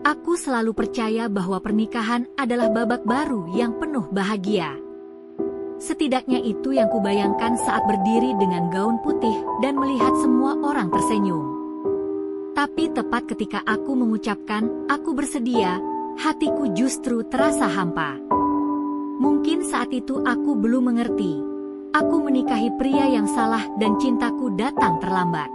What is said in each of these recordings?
Aku selalu percaya bahwa pernikahan adalah babak baru yang penuh bahagia. Setidaknya itu yang kubayangkan saat berdiri dengan gaun putih dan melihat semua orang tersenyum. Tapi tepat ketika aku mengucapkan, "Aku bersedia," hatiku justru terasa hampa. Mungkin saat itu aku belum mengerti. Aku menikahi pria yang salah dan cintaku datang terlambat.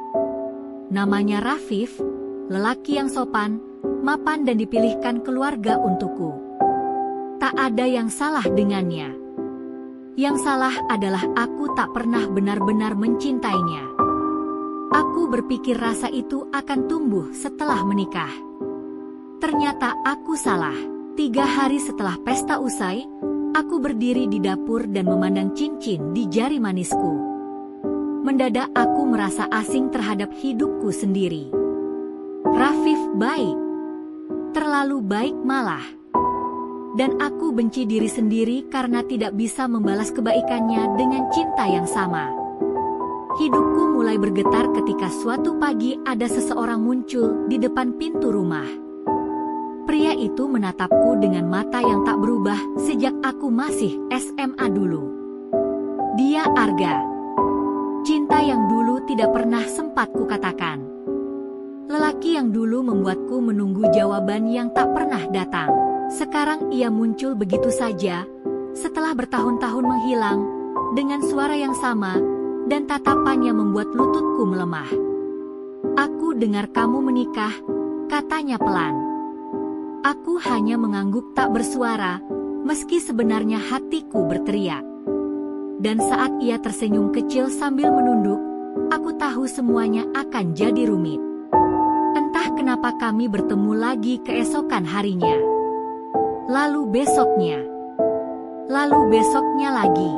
Namanya Rafif, lelaki yang sopan, mapan dan dipilihkan keluarga untukku. Tak ada yang salah dengannya. Yang salah adalah aku tak pernah benar-benar mencintainya. Aku berpikir rasa itu akan tumbuh setelah menikah. Ternyata aku salah. 3 hari setelah pesta usai, aku berdiri di dapur dan memandang cincin di jari manisku. Mendadak aku merasa asing terhadap hidupku sendiri. Rafif baik. Terlalu baik malah. Dan aku benci diri sendiri karena tidak bisa membalas kebaikannya dengan cinta yang sama. Hidupku mulai bergetar ketika suatu pagi ada seseorang muncul di depan pintu rumah. Pria itu menatapku dengan mata yang tak berubah sejak aku masih SMA dulu. Dia Arga. Cinta yang dulu tidak pernah sempat kukatakan. Lelaki yang dulu membuatku menunggu jawaban yang tak pernah datang. Sekarang ia muncul begitu saja, setelah bertahun-tahun menghilang, dengan suara yang sama, dan tatapannya membuat lututku melemah. "Aku dengar kamu menikah," katanya pelan. Aku hanya mengangguk tak bersuara, meski sebenarnya hatiku berteriak. Dan saat ia tersenyum kecil sambil menunduk, aku tahu semuanya akan jadi rumit. Entah kenapa kami bertemu lagi keesokan harinya. Lalu besoknya lagi.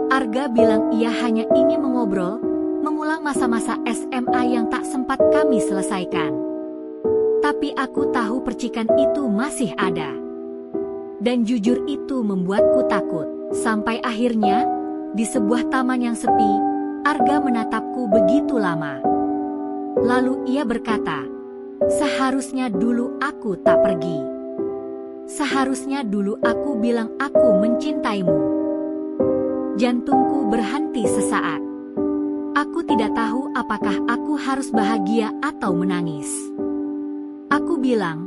Arga bilang ia hanya ingin mengobrol, mengulang masa-masa SMA yang tak sempat kami selesaikan. Tapi aku tahu percikan itu masih ada. Dan jujur itu membuatku takut. Sampai akhirnya, di sebuah taman yang sepi, Arga menatapku begitu lama. Lalu ia berkata, "Seharusnya dulu aku tak pergi. Seharusnya dulu aku bilang aku mencintaimu." Jantungku berhenti sesaat. Aku tidak tahu apakah aku harus bahagia atau menangis. Aku bilang,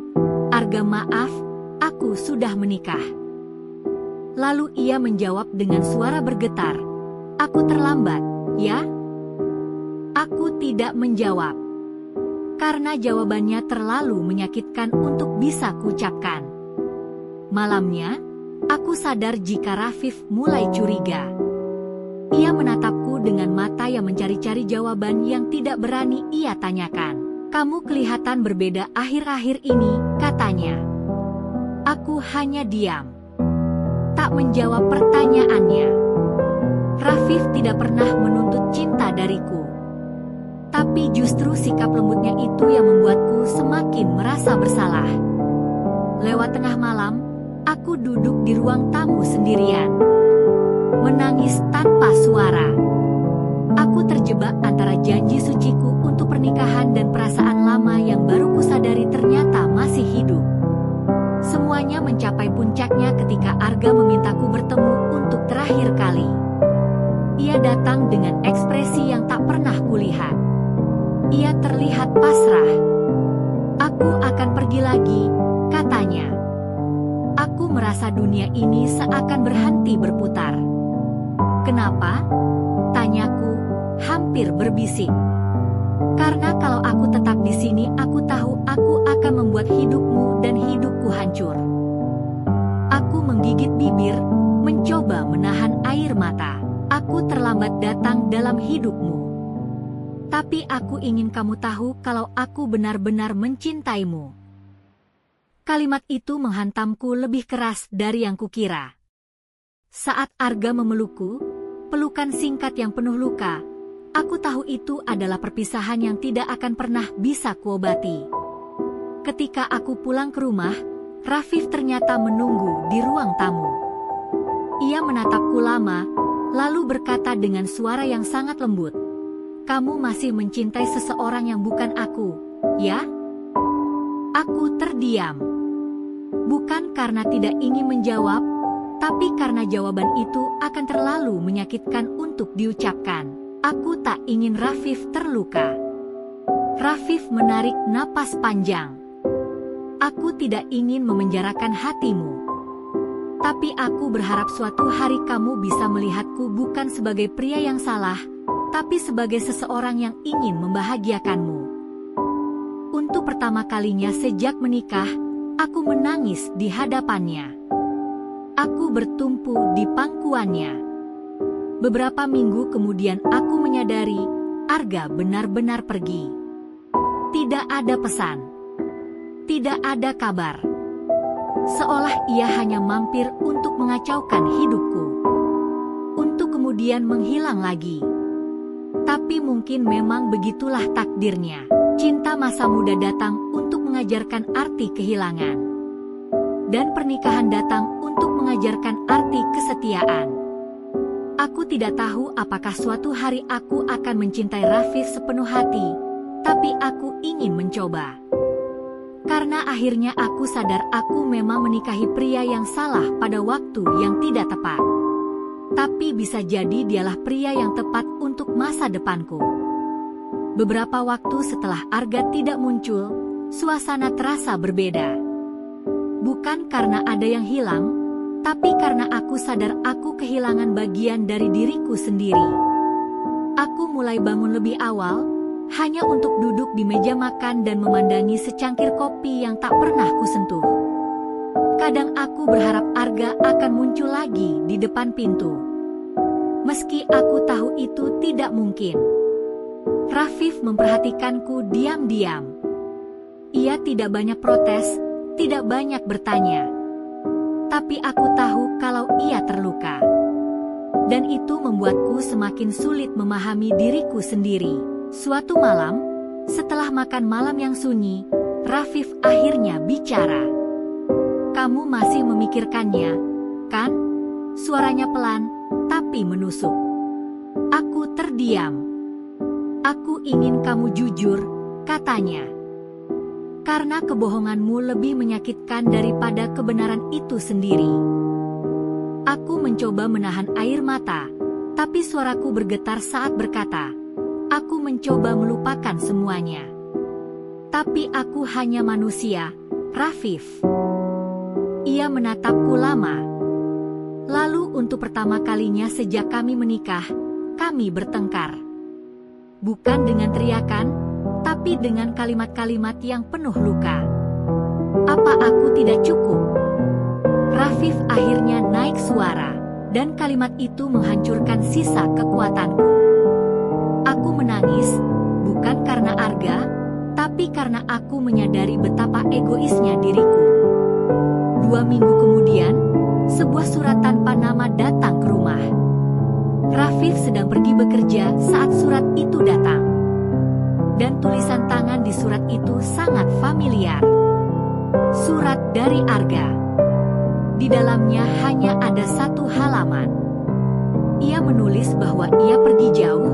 "Arga, maaf, aku sudah menikah." Lalu ia menjawab dengan suara bergetar, "Aku terlambat, ya?" Aku tidak menjawab. Karena jawabannya terlalu menyakitkan untuk bisa kuucapkan. Malamnya, aku sadar jika Rafif mulai curiga. Ia menatapku dengan mata yang mencari-cari jawaban yang tidak berani ia tanyakan. "Kamu kelihatan berbeda akhir-akhir ini," katanya. Aku hanya diam. Tak menjawab pertanyaannya. Rafif tidak pernah menuntut cinta dariku. Tapi justru sikap lembutnya itu yang membuatku semakin merasa bersalah. Lewat tengah malam, aku duduk di ruang tamu sendirian. Menangis tanpa suara. Aku terjebak antara janji suciku untuk pernikahan dan perasaan lama yang baru kusadari ternyata masih hidup. Semuanya mencapai puncaknya ketika Arga memintaku bertemu untuk terakhir kali. Ia datang dengan ekspresi yang tak pernah kulihat. Ia terlihat pasrah. "Aku akan pergi lagi," katanya. Aku merasa dunia ini seakan berhenti berputar. "Kenapa?" tanyaku, hampir berbisik. "Karena kalau aku tetap di sini, aku tahu aku akan membuat hidupmu dan hidupku hancur." Aku menggigit bibir, mencoba menahan air mata. "Aku terlambat datang dalam hidupmu. Tapi aku ingin kamu tahu kalau aku benar-benar mencintaimu." Kalimat itu menghantamku lebih keras dari yang kukira. Saat Arga memelukku, pelukan singkat yang penuh luka, aku tahu itu adalah perpisahan yang tidak akan pernah bisa kuobati. Ketika aku pulang ke rumah, Rafif ternyata menunggu di ruang tamu. Ia menatapku lama, lalu berkata dengan suara yang sangat lembut, "Kamu masih mencintai seseorang yang bukan aku, ya?" Aku terdiam. Bukan karena tidak ingin menjawab, tapi karena jawaban itu akan terlalu menyakitkan untuk diucapkan. Aku tak ingin Rafif terluka. Rafif menarik napas panjang. Aku tidak ingin memenjarakan hatimu. Tapi aku berharap suatu hari kamu bisa melihatku bukan sebagai pria yang salah, tapi sebagai seseorang yang ingin membahagiakanmu. Untuk pertama kalinya sejak menikah, aku menangis di hadapannya. Aku bertumpu di pangkuannya. Beberapa minggu kemudian aku menyadari, Arga benar-benar pergi. Tidak ada pesan. Tidak ada kabar. Seolah ia hanya mampir untuk mengacaukan hidupku. Untuk kemudian menghilang lagi. Tapi mungkin memang begitulah takdirnya. Cinta masa muda datang untuk mengajarkan arti kehilangan. Dan pernikahan datang untuk mengajarkan arti kesetiaan. Aku tidak tahu apakah suatu hari aku akan mencintai Rafif sepenuh hati, tapi aku ingin mencoba. Karena akhirnya aku sadar aku memang menikahi pria yang salah pada waktu yang tidak tepat. Tapi bisa jadi dialah pria yang tepat untuk masa depanku. Beberapa waktu setelah Arga tidak muncul, suasana terasa berbeda. Bukan karena ada yang hilang, tapi karena aku sadar aku kehilangan bagian dari diriku sendiri. Aku mulai bangun lebih awal, hanya untuk duduk di meja makan dan memandangi secangkir kopi yang tak pernah kusentuh. Kadang aku berharap Arga akan muncul lagi di depan pintu. Meski aku tahu itu tidak mungkin. Rafif memperhatikanku diam-diam. Ia tidak banyak protes, tidak banyak bertanya. Tapi aku tahu kalau ia terluka. Dan itu membuatku semakin sulit memahami diriku sendiri. Suatu malam, setelah makan malam yang sunyi, Rafif akhirnya bicara. "Kamu masih memikirkannya, kan?" Suaranya pelan, tapi menusuk. Aku terdiam. "Aku ingin kamu jujur," katanya. "Karena kebohonganmu lebih menyakitkan daripada kebenaran itu sendiri." Aku mencoba menahan air mata, tapi suaraku bergetar saat berkata, "Aku mencoba melupakan semuanya. Tapi aku hanya manusia, Rafif." Ia menatapku lama. Lalu untuk pertama kalinya sejak kami menikah, kami bertengkar. Bukan dengan teriakan, tapi dengan kalimat-kalimat yang penuh luka. "Apa aku tidak cukup?" Rafif akhirnya naik suara, dan kalimat itu menghancurkan sisa kekuatanku. Aku menangis, bukan karena Arga, tapi karena aku menyadari betapa egoisnya diriku. 2 minggu kemudian, sebuah surat tanpa nama datang ke rumah. Rafif sedang pergi bekerja saat surat itu datang. Dan tulisan tangan di surat itu sangat familiar. Surat dari Arga. Di dalamnya hanya ada 1 halaman. Ia menulis bahwa ia pergi jauh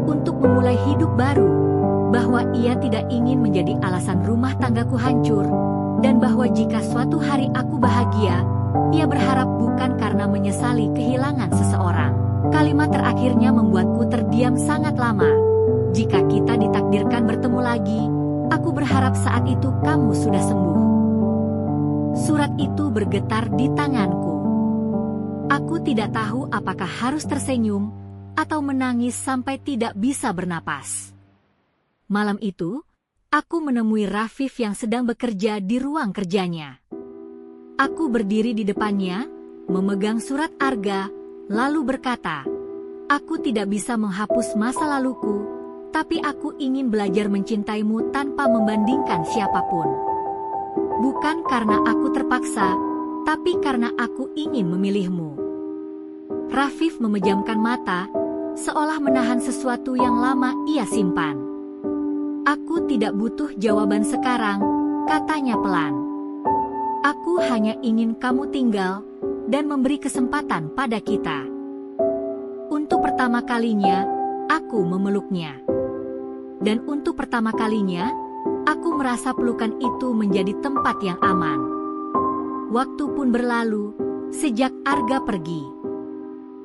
untuk memulai hidup baru, bahwa ia tidak ingin menjadi alasan rumah tanggaku hancur, dan bahwa jika suatu hari aku bahagia, ia berharap bukan karena menyesali kehilangan seseorang. Kalimat terakhirnya membuatku terdiam sangat lama. "Jika kita ditakdirkan bertemu lagi, aku berharap saat itu kamu sudah sembuh." Surat itu bergetar di tanganku. Aku tidak tahu apakah harus tersenyum atau menangis sampai tidak bisa bernapas. Malam itu, aku menemui Rafif yang sedang bekerja di ruang kerjanya. Aku berdiri di depannya, memegang surat Arga, lalu berkata, "Aku tidak bisa menghapus masa laluku, tapi aku ingin belajar mencintaimu tanpa membandingkan siapapun. Bukan karena aku terpaksa, tapi karena aku ingin memilihmu." Rafif memejamkan mata, seolah menahan sesuatu yang lama ia simpan. "Aku tidak butuh jawaban sekarang," katanya pelan. "Aku hanya ingin kamu tinggal dan memberi kesempatan pada kita." Untuk pertama kalinya, aku memeluknya. Dan untuk pertama kalinya, Aku merasa pelukan itu menjadi tempat yang aman. Waktu pun berlalu, sejak Arga pergi.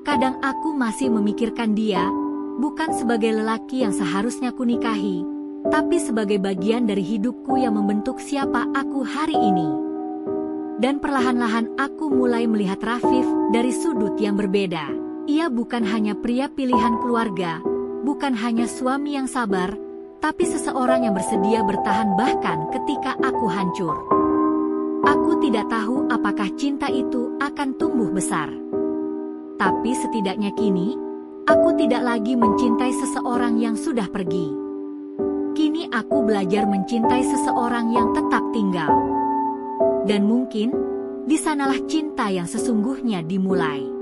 Kadang aku masih memikirkan dia, bukan sebagai lelaki yang seharusnya kunikahi, tapi sebagai bagian dari hidupku yang membentuk siapa aku hari ini. Dan perlahan-lahan aku mulai melihat Rafif dari sudut yang berbeda. Ia bukan hanya pria pilihan keluarga, bukan hanya suami yang sabar, tapi seseorang yang bersedia bertahan bahkan ketika aku hancur. Aku tidak tahu apakah cinta itu akan tumbuh besar. Tapi setidaknya kini, aku tidak lagi mencintai seseorang yang sudah pergi. Kini aku belajar mencintai seseorang yang tetap tinggal. Dan mungkin, di sanalah cinta yang sesungguhnya dimulai.